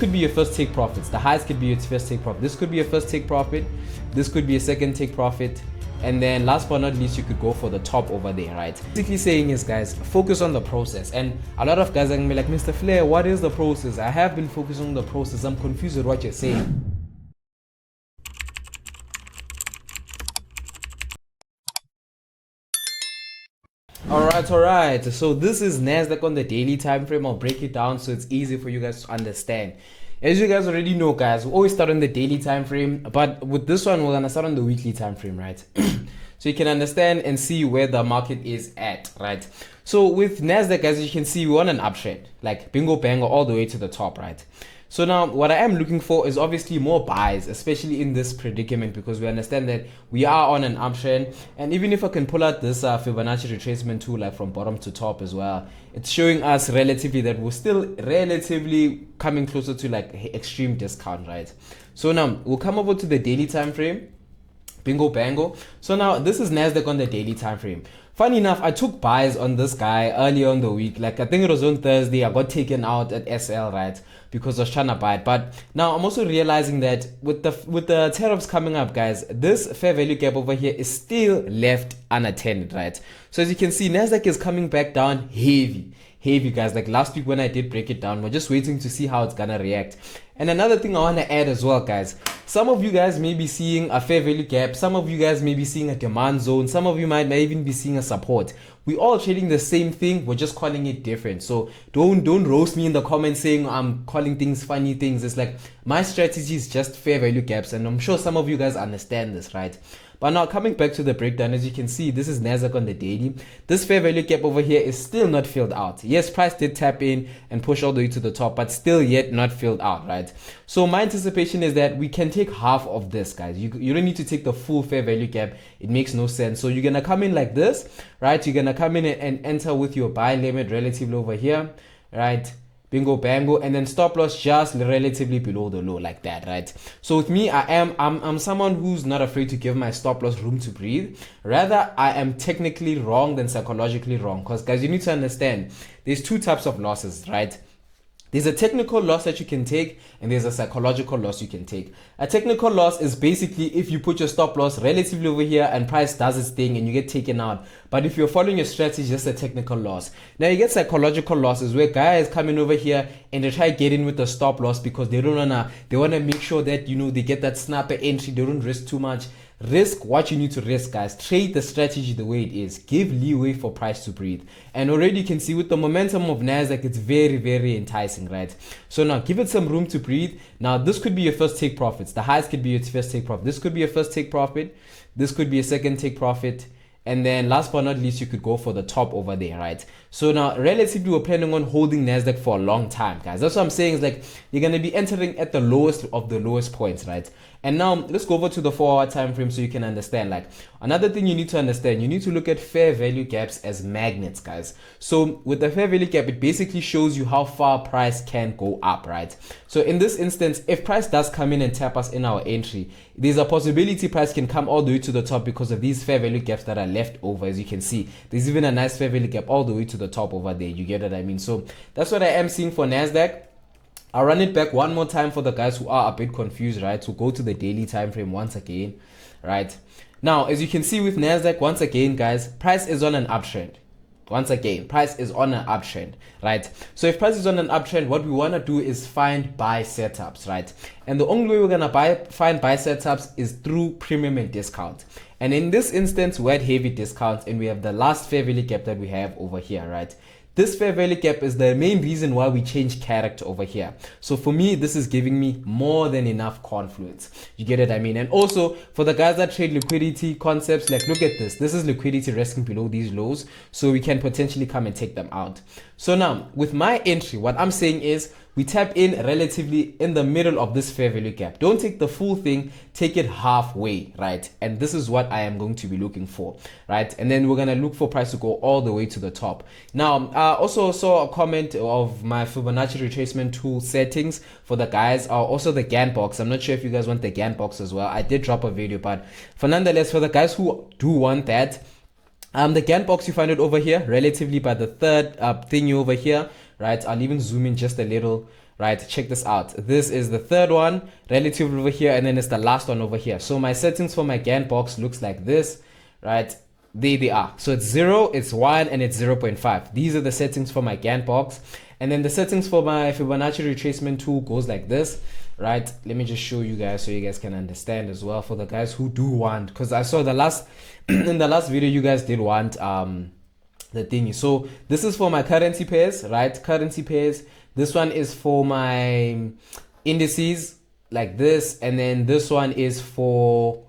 Could be your first take profits. The highest could be your first take profit. This could be your first take profit. This could be a second take profit. And then last but not least, you could go for the top over there, right? Basically saying is, guys, focus on the process. And a lot of guys are gonna be like, Mr. Flair, what is the process? I have been focusing on the process. I'm confused with what you're saying. Alright, so this is Nasdaq on the daily time frame. I'll break it down so it's easy for you guys to understand. As you guys already know, guys, we always start on the daily time frame, but with this one we're gonna start on the weekly time frame, right? So you can understand and see where the market is at, right? So with Nasdaq, as you can see, we're on an uptrend, like bingo bango all the way to the top, right? So now what I am looking for is obviously more buys, especially in this predicament, because we understand that we are on an uptrend. And even if I can pull out this Fibonacci retracement tool, like from bottom to top as well, it's showing us relatively that we're still relatively coming closer to like extreme discount, right? So now we'll come over to the daily time frame. Bingo bango. So now this is Nasdaq on the daily time frame. Funny enough, I took buys on this guy earlier on the week. Like I think it was on Thursday. I got taken out at SL, right? Because I was trying to buy it. But now I'm also realizing that with the tariffs coming up, guys, this fair value gap over here is still left unattended, right? So as you can see, Nasdaq is coming back down heavy, guys. Like last week when I did break it down, we're just waiting to see how it's gonna react. And another thing I want to add as well, guys, some of you guys may be seeing a fair value gap, some of you guys may be seeing a demand zone, some of you may even be seeing a support. We all trading the same thing, we're just calling it different. So don't roast me in the comments saying I'm calling things funny things. It's like my strategy is just fair value gaps, and I'm sure some of you guys understand this, right? But now coming back to the breakdown, as you can see, this is Nasdaq on the daily. This fair value gap over here is still not filled out. Yes, price did tap in and push all the way to the top, but still yet not filled out, right? So my anticipation is that we can take half of this, guys. You don't need to take the full fair value gap. It makes no sense. So you're gonna come in like this, right? You're gonna come in and enter with your buy limit relatively over here, right? Bingo bango, and then stop loss just relatively below the low, like that, right? So with me, I'm someone who's not afraid to give my stop loss room to breathe. Rather, I am technically wrong than psychologically wrong, because guys, you need to understand there's two types of losses, right? There's a technical loss that you can take, and there's a psychological loss you can take. A technical loss is basically if you put your stop loss relatively over here and price does its thing and you get taken out. But if you're following your strategy, just a technical loss. Now you get psychological losses where guys come in over here and they try to get in with the stop loss because they wanna make sure that, you know, they get that snapper entry, they don't risk too much. Risk what you need to risk, guys. Trade the strategy the way it is. Give leeway for price to breathe. And already you can see with the momentum of Nasdaq, it's very enticing, right? So now give it some room to breathe. Now this could be your first take profits. The highest could be your first take profit. This could be your first take profit. This could be a second take profit. And then last but not least, you could go for the top over there, right? So now relatively we're planning on holding Nasdaq for a long time, guys. That's what I'm saying, is like you're going to be entering at the lowest of the lowest points, right? And now let's go over to the 4-hour time frame so you can understand. Like another thing you need to understand, you need to look at fair value gaps as magnets, guys. So with the fair value gap, it basically shows you how far price can go up, right? So in this instance, if price does come in and tap us in our entry, there's a possibility price can come all the way to the top because of these fair value gaps that are left over. As you can see, there's even a nice fair value gap all the way to the top over there. You get what I mean? So that's what I am seeing for Nasdaq. I'll run it back one more time for the guys who are a bit confused, right? So go to the daily time frame once again, right? Now, as you can see with Nasdaq, once again, guys, price is on an uptrend. Once again, price is on an uptrend, right? So if price is on an uptrend, what we want to do is find buy setups, right? And the only way we're going to find buy setups is through premium and discount. And in this instance, we're at heavy discounts and we have the last fair value gap that we have over here, right? This fair value gap is the main reason why we change character over here. So for me, this is giving me more than enough confluence. You get it, I mean? And also for the guys that trade liquidity concepts, like look at this. This is liquidity resting below these lows, so we can potentially come and take them out. So now with my entry, what I'm saying is we tap in relatively in the middle of this fair value gap. Don't take the full thing, take it halfway, right? And this is what I am going to be looking for, right? And then we're going to look for price to go all the way to the top. Now, I also saw a comment of my Fibonacci retracement tool settings for the guys, also the Gantt box. I'm not sure if you guys want the Gantt box as well. I did drop a video, but for nonetheless, for the guys who do want that, the Gantt box, you find it over here, relatively by the third thingy over here, right? I'll even zoom in just a little, right? Check this out. This is the third one relative over here, and then it's the last one over here. So my settings for my Gantt box looks like this, right? There they are. So it's 0, it's 1, and it's 0.5. These are the settings for my Gantt box. And then the settings for my Fibonacci retracement tool goes like this, right? Let me just show you guys so you guys can understand as well, for the guys who do want, because I saw the last in the last video you guys did want the thingy. So this is for my currency pairs, right? Currency pairs. This one is for my indices like this, and then this one is for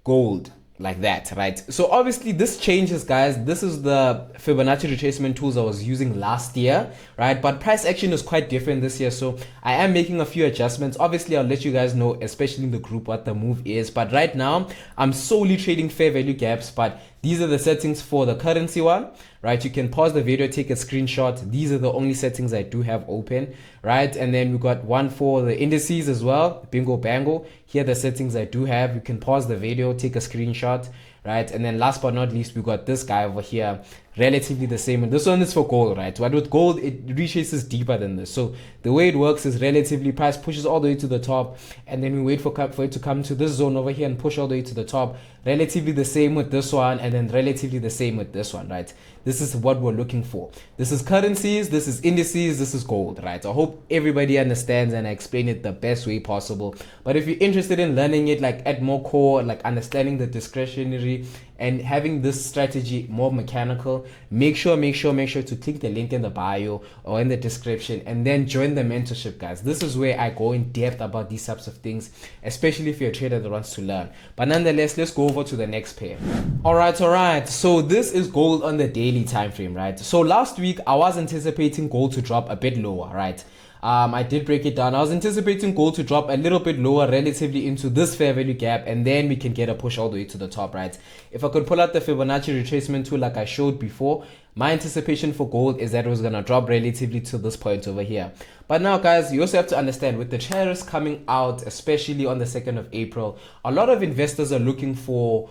gold like that, right? So obviously this changes, guys. This is the Fibonacci retracement tools I was using last year, right? But price action is quite different this year, so I am making a few adjustments. Obviously I'll let you guys know, especially in the group, what the move is, but right now I'm solely trading fair value gaps. But these are the settings for the currency one, right? You can pause the video, take a screenshot. These are the only settings I do have open, right? And then we got one for the indices as well, bingo bango. Here are the settings I do have. You can pause the video, take a screenshot, right? And then last but not least, we got this guy over here, relatively the same. And this one is for gold, right? But with gold, it retraces deeper than this. So the way it works is relatively price pushes all the way to the top, and then we wait for it to come to this zone over here and push all the way to the top. Relatively the same with this one, and then relatively the same with this one, right? This is what we're looking for. This is currencies, this is indices, this is gold, right? I hope everybody understands and I explain it the best way possible. But if you're interested in learning it like at more core, like understanding the discretionary and having this strategy more mechanical, make sure to click the link in the bio or in the description, and then join the mentorship, guys. This is where I go in depth about these types of things, especially if you're a trader that wants to learn. But nonetheless, let's go over to the next pair. All right. So this is gold on the daily time frame, right? So last week I was anticipating gold to drop a bit lower, right? I did break it down. I was anticipating gold to drop a little bit lower relatively into this fair value gap, and then we can get a push all the way to the top, right? If I could pull out the Fibonacci retracement tool like I showed before, my anticipation for gold is that it was going to drop relatively to this point over here. But now, guys, you also have to understand, with the tariffs coming out, especially on the 2nd of April, a lot of investors are looking for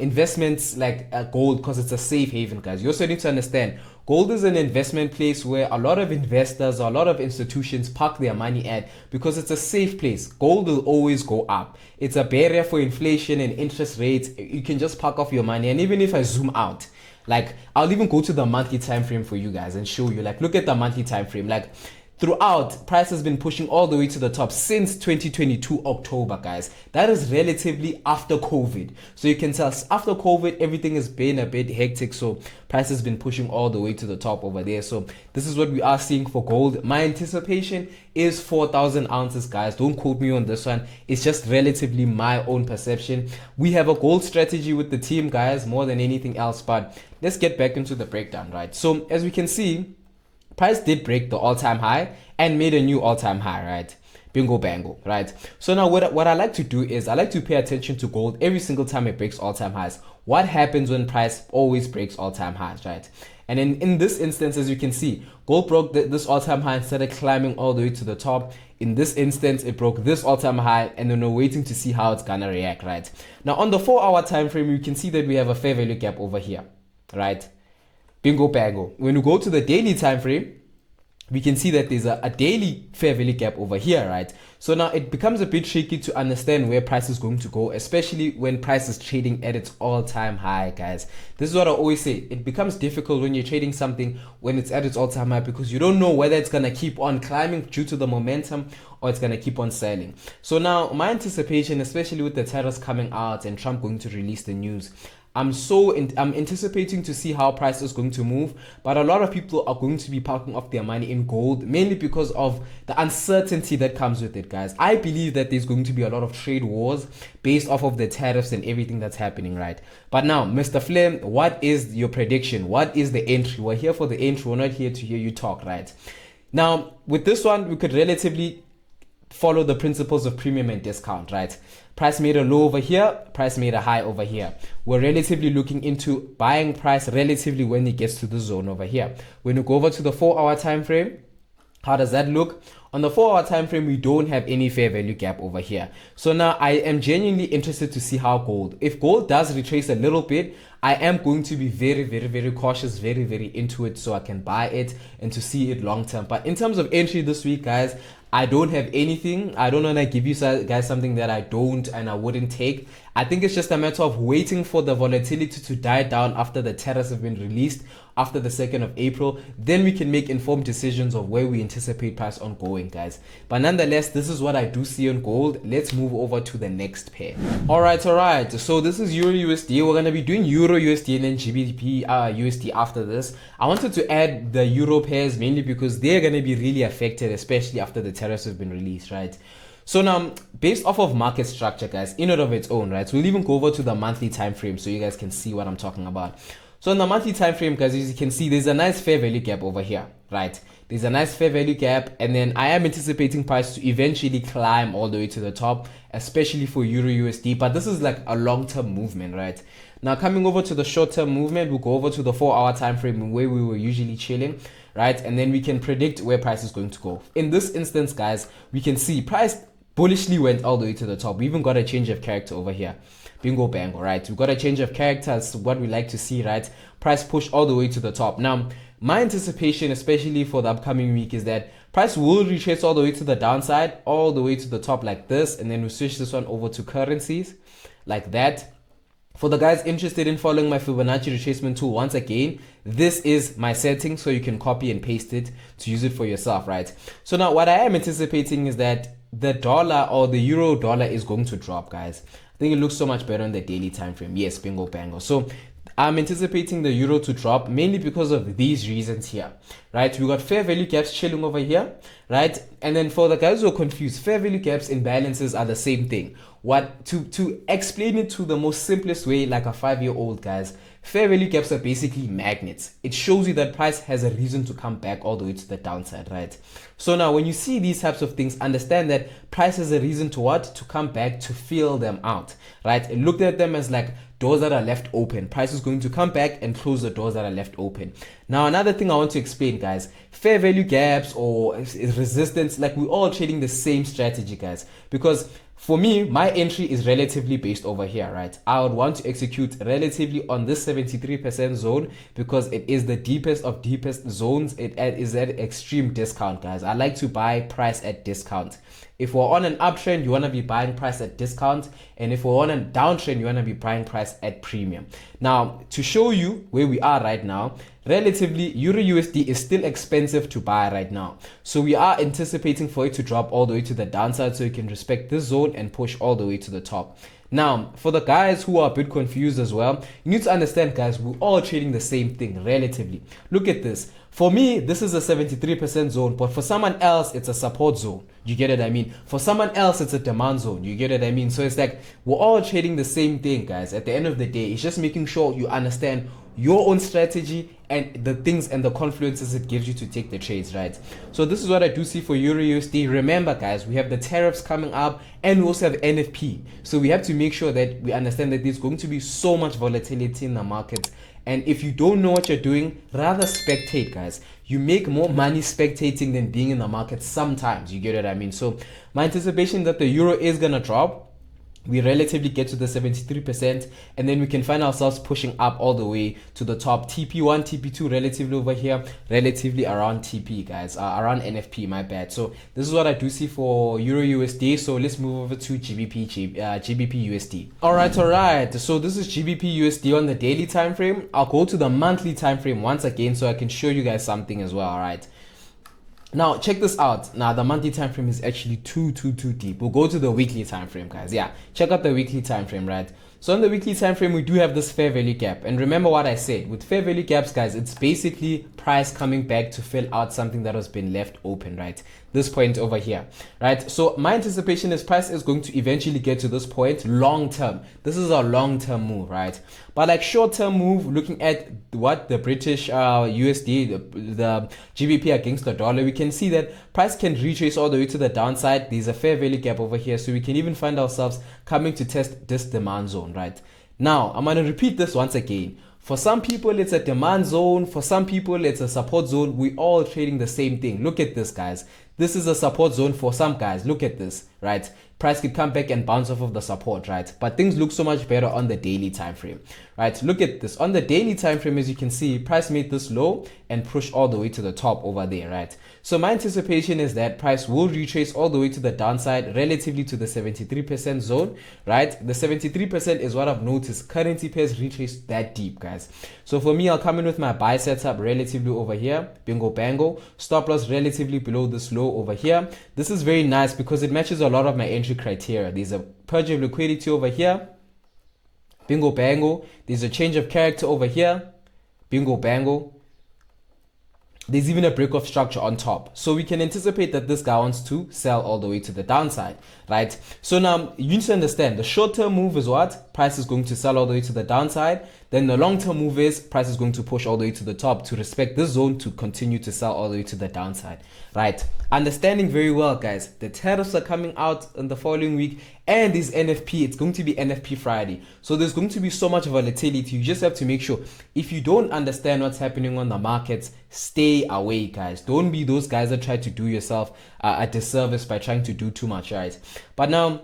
investments like gold because it's a safe haven, guys. You also need to understand, gold is an investment place where a lot of investors or a lot of institutions park their money at because it's a safe place. Gold will always go up. It's a barrier for inflation and interest rates. You can just park off your money. And even if I zoom out, like I'll even go to the monthly time frame for you guys and show you, like, look at the monthly time frame. Like throughout, price has been pushing all the way to the top since 2022 October, guys. That is relatively after COVID. So you can tell after COVID, everything has been a bit hectic. So price has been pushing all the way to the top over there. So this is what we are seeing for gold. My anticipation is 4,000 ounces, guys. Don't quote me on this one. It's just relatively my own perception. We have a gold strategy with the team, guys, more than anything else. But let's get back into the breakdown, right? So as we can see, price did break the all-time high and made a new all-time high, right? Bingo bango, right? So now what I like to do is I like to pay attention to gold every single time it breaks all-time highs. What happens when price always breaks all-time highs, right? And in this instance, as you can see, gold broke this all-time high and started climbing all the way to the top. In this instance, it broke this all-time high, and then we're waiting to see how it's gonna react, right? Now on the 4-hour time frame, you can see that we have a fair value gap over here, right? Bingo bango. When we go to the daily time frame, we can see that there's a daily fair value gap over here, right? So now it becomes a bit tricky to understand where price is going to go, especially when price is trading at its all-time high, guys. This is what I always say. It becomes difficult when you're trading something when it's at its all-time high, because you don't know whether it's going to keep on climbing due to the momentum or it's going to keep on selling. So now my anticipation, especially with the tariffs coming out and Trump going to release the news, I'm anticipating to see how price is going to move, but a lot of people are going to be parking off their money in gold, mainly because of the uncertainty that comes with it, guys. I believe that there's going to be a lot of trade wars based off of the tariffs and everything that's happening, right? But now, Mr. Flair, what is your prediction? What is the entry? We're here for the entry. We're not here to hear you talk, right? Now, with this one, we could relatively follow the principles of premium and discount, right? Price made a low over here, price made a high over here. We're relatively looking into buying price relatively when it gets to the zone over here. When you go over to the 4-hour time frame, How does that look? On the 4-hour time frame, we don't have any fair value gap over here. So now I am genuinely interested to see how gold, if gold does retrace a little bit, I am going to be very cautious, very into it, so I can buy it and to see it long term. But in terms of entry this week, guys, I don't have anything. I don't want to give you guys something that I don't and I wouldn't take. I think it's just a matter of waiting for the volatility to die down after the tariffs have been released after the 2nd of April. Then we can make informed decisions of where we anticipate price on going, guys. But nonetheless, this is what I do see on gold. Let's move over to the next pair. All right. So this is Euro USD. We're going to be doing Euro USD and then GBP USD after this. I wanted to add the Euro pairs mainly because they're going to be really affected, especially after the tariffs have been released, right? So now, based off of market structure, guys, in and of its own, right? So we'll even go over to the monthly time frame so you guys can see what I'm talking about. So in the monthly time frame, guys, as you can see, there's a nice fair value gap over here, right? There's a nice fair value gap, and then I am anticipating price to eventually climb all the way to the top, especially for Euro USD. But this is like a long-term movement, right? Now coming over to the short-term movement, we'll go over to the 4-hour time frame where we were usually chilling, right? And then we can predict where price is going to go. In this instance, guys, we can see price bullishly went all the way to the top. We even got a change of character over here. Bingo bango, right? We've got a change of character. That's what we like to see, right? Price push all the way to the top. Now, my anticipation, especially for the upcoming week, is that price will retrace all the way to the downside, all the way to the top like this, and then we switch this one over to currencies like that. For the guys interested in following my Fibonacci retracement tool, once again, this is my setting, so you can copy and paste it to use it for yourself, right? So now what I am anticipating is that the dollar or the euro dollar is going to drop, guys. I think it looks so much better on the daily time frame. Yes, bingo bango. So I'm anticipating the euro to drop mainly because of these reasons here, right? We got fair value gaps chilling over here, right? And then for the guys who are confused, fair value gaps and balances are the same thing. What to explain it to the most simplest way, like a 5-year-old, guys, fair value gaps are basically magnets. It shows you that price has a reason to come back all the way to the downside, right? So now when you see these types of things, understand that price has a reason to what? To come back, to fill them out, right? And look at them as like doors that are left open. Price is going to come back and close the doors that are left open. Now, another thing I want to explain, guys, fair value gaps or resistance, like we're all trading the same strategy, guys, because for me, my entry is relatively based over here, right? I would want to execute relatively on this 73% zone because it is the deepest of deepest zones. It is at extreme discount, guys. I like to buy price at discount. If we're on an uptrend, you want to be buying price at discount. And if we're on a downtrend, you want to be buying price at premium. Now, to show you where we are right now, relatively, Euro USD is still expensive to buy right now. So we are anticipating for it to drop all the way to the downside so you can respect this zone and push all the way to the top. Now, for the guys who are a bit confused as well, you need to understand, guys, we're all trading the same thing relatively. Look at this. For me, this is a 73% zone, but for someone else, it's a support zone. You get what I mean? For someone else, it's a demand zone. You get what I mean? So it's like we're all trading the same thing, guys. At the end of the day, it's just making sure you understand your own strategy and the things and the confluences it gives you to take the trades, right? So this is what I do see for Euro USD. Remember, guys, we have the tariffs coming up and we also have NFP. So we have to make sure that we understand that there's going to be so much volatility in the markets. And if you don't know what you're doing, rather spectate, guys. You make more money spectating than being in the market sometimes. You get what I mean? So my anticipation that the euro is going to drop. We relatively get to the 73% and then we can find ourselves pushing up all the way to the top. TP1, TP2 relatively over here, relatively around TP, guys, around NFP, my bad. So this is what I do see for Euro USD. So let's move over to GBP USD. All right. So this is GBP USD on the daily time frame. I'll go to the monthly time frame once again so I can show you guys something as well. All right. Now check this out. Now the monthly time frame is actually too deep. We'll go to the weekly time frame, guys. Yeah, check out the weekly time frame, right? So on the weekly time frame, we do have this fair value gap. And remember what I said, with fair value gaps, guys, it's basically price coming back to fill out something that has been left open, right? This point over here, right? So my anticipation is price is going to eventually get to this point long term. This is a long term move, right? But like short term move, looking at what the British USD, the GBP against the dollar, we can see that price can retrace all the way to the downside. There's a fair value gap over here. So we can even find ourselves coming to test this demand zone, right? Now, I'm going to repeat this once again. For some people, it's a demand zone. For some people, it's a support zone. We all trading the same thing. Look at this, guys. This is a support zone for some guys. Look at this, right? Price could come back and bounce off of the support, right? But things look so much better on the daily time frame, right? Look at this. On the daily time frame, as you can see, price made this low and pushed all the way to the top over there, right? So my anticipation is that price will retrace all the way to the downside relatively to the 73% zone, right? The 73% is what I've noticed. Currency pairs retrace that deep, guys. So for me, I'll come in with my buy setup relatively over here. Bingo bango. Stop loss relatively below this low over here. This is very nice because it matches a lot of my entry criteria. There's a purge of liquidity over here. Bingo bango. There's a change of character over here. Bingo bango. There's even a break of structure on top. So we can anticipate that this guy wants to sell all the way to the downside, right? So now you need to understand the short-term move is what? Price is going to sell all the way to the downside. Then the long-term move is price is going to push all the way to the top to respect this zone to continue to sell all the way to the downside, right? Understanding very well, guys. The tariffs are coming out in the following week and this NFP, it's going to be NFP Friday. So there's going to be so much volatility. You just have to make sure if you don't understand what's happening on the markets, stay away, guys. Don't be those guys that try to do yourself a disservice by trying to do too much, right? But now,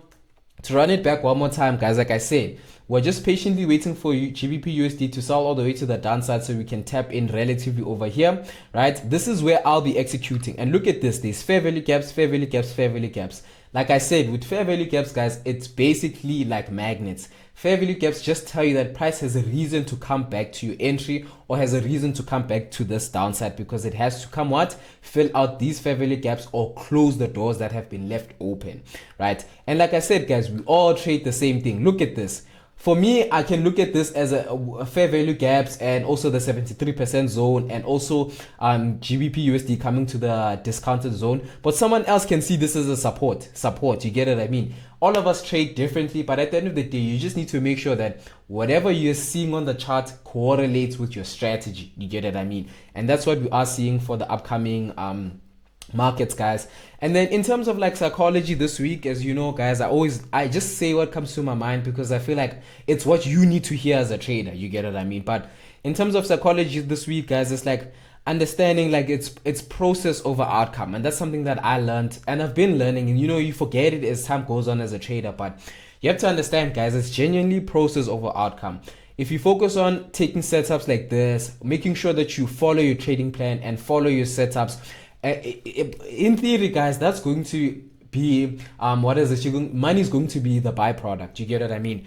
to run it back one more time, guys, like I said, we're just patiently waiting for GBP USD to sell all the way to the downside so we can tap in relatively over here, right? This is where I'll be executing. And look at this. There's fair value gaps, fair value gaps, fair value gaps. Like I said, with fair value gaps, guys, it's basically like magnets. Fair value gaps just tell you that price has a reason to come back to your entry or has a reason to come back to this downside because it has to come what? Fill out these fair value gaps or close the doors that have been left open, right? And like I said, guys, we all trade the same thing. Look at this. For me, I can look at this as a fair value gaps and also the 73% zone and also GBP USD coming to the discounted zone. But someone else can see this as a support. You get what I mean? All of us trade differently, but at the end of the day, you just need to make sure that whatever you're seeing on the chart correlates with your strategy. You get what I mean? And that's what we are seeing for the upcoming markets, guys. And then in terms of like psychology this week, as you know, guys, I just say what comes to my mind because I feel like it's what you need to hear as a trader. You get what I mean? But in terms of psychology this week, guys, it's like understanding like it's process over outcome, and that's something that I learned and I've been learning, and you forget it as time goes on as a trader, but you have to understand, guys, it's genuinely process over outcome. If you focus on taking setups like this, making sure that you follow your trading plan and follow your setups, in theory, guys, that's going to be money is going to be the byproduct. You get what I mean?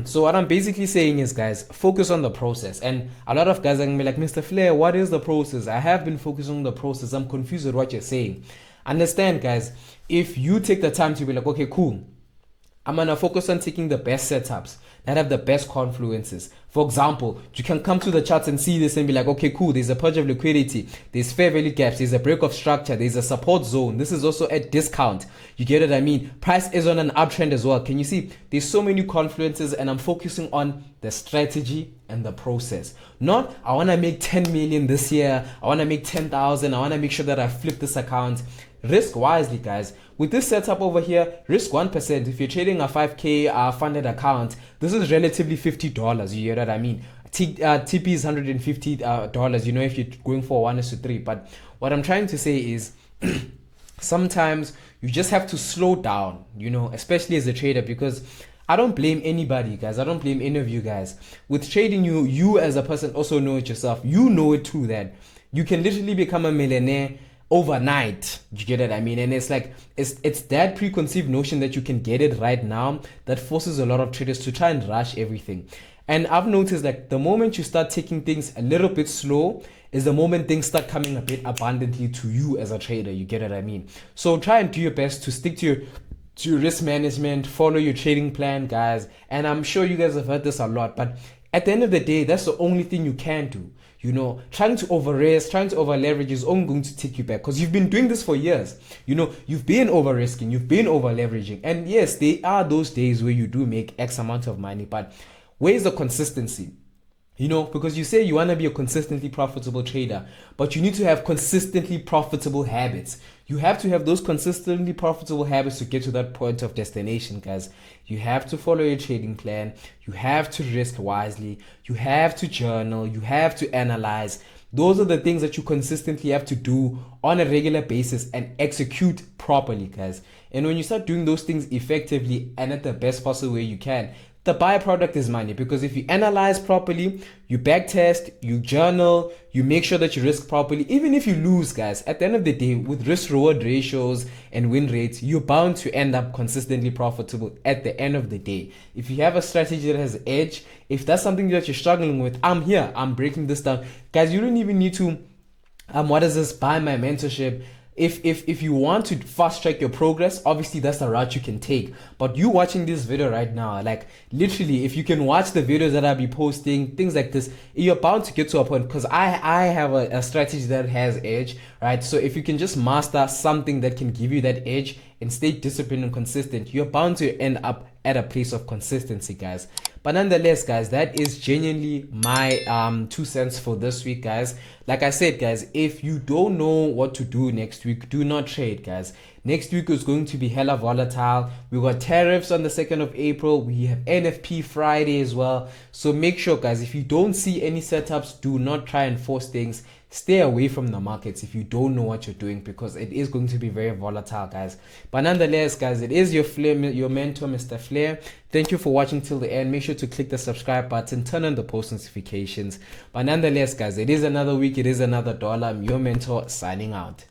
So what I'm basically saying is, guys, focus on the process. And a lot of guys are gonna be like, Mr. Flair, what is the process? I have been focusing on the process. I'm confused with what you're saying. Understand, guys, if you take the time to be like, okay, cool, I'm gonna focus on taking the best setups that have the best confluences. For example, you can come to the charts and see this and be like, okay, cool, there's a purge of liquidity, there's fair value gaps, there's a break of structure, there's a support zone, this is also at discount. You get what I mean? Price is on an uptrend as well. Can you see? There's so many confluences, and I'm focusing on the strategy and the process. Not, I want to make 10 million this year, I want to make 10,000, I want to make sure that I flip this account. Risk wisely, guys. With this setup over here, risk 1%. If you're trading a 5K funded account, this is relatively $50. You hear what I mean? TP is $150, if you're going for 1:3. But what I'm trying to say is sometimes you just have to slow down, especially as a trader, because I don't blame anybody, guys. I don't blame any of you guys. With trading, you as a person also know it yourself. You know it too, that you can literally become a millionaire overnight. You get it? I mean, and it's like it's that preconceived notion that you can get it right now that forces a lot of traders to try and rush everything. And I've noticed, like, the moment you start taking things a little bit slow is the moment things start coming a bit abundantly to you as a trader. You get what I mean? So try and do your best to stick to your risk management, follow your trading plan, guys. And I'm sure you guys have heard this a lot, but at the end of the day, that's the only thing you can do. Trying to over risk, trying to over leverage is only going to take you back, because you've been doing this for years. You've been over risking, you've been over leveraging, and yes, there are those days where you do make X amount of money, but where's the consistency? You know, because you say you want to be a consistently profitable trader, but you need to have consistently profitable habits. You have to have those consistently profitable habits to get to that point of destination, guys. You have to follow your trading plan. You have to risk wisely. You have to journal. You have to analyze. Those are the things that you consistently have to do on a regular basis and execute properly, guys. And when you start doing those things effectively and at the best possible way you can, the byproduct is money. Because if you analyze properly, you backtest, you journal, you make sure that you risk properly. Even if you lose, guys, at the end of the day, with risk reward ratios and win rates, you're bound to end up consistently profitable at the end of the day. If you have a strategy that has edge, if that's something that you're struggling with, I'm here, I'm breaking this down, guys. You don't even need to buy my mentorship. If you want to fast track your progress, obviously that's the route you can take. But you watching this video right now, like literally, if you can watch the videos that I'll be posting, things like this, you're bound to get to a point, because I have a strategy that has edge, right? So if you can just master something that can give you that edge and stay disciplined and consistent, you're bound to end up at a place of consistency, guys. But nonetheless, guys, that is genuinely my 2 cents for this week, guys. Like I said, guys, if you don't know what to do next week, do not trade, guys. Next week is going to be hella volatile. We got tariffs on the 2nd of April. We have NFP Friday as well. So make sure, guys, if you don't see any setups, do not try and force things. Stay away from the markets if you don't know what you're doing, because it is going to be very volatile, guys. But nonetheless, guys, it is your mentor, Mr. Flair. Thank you for watching till the end. Make sure to click the subscribe button, turn on the post notifications. But nonetheless, guys, it is another week, it is another dollar. I'm your mentor, signing out.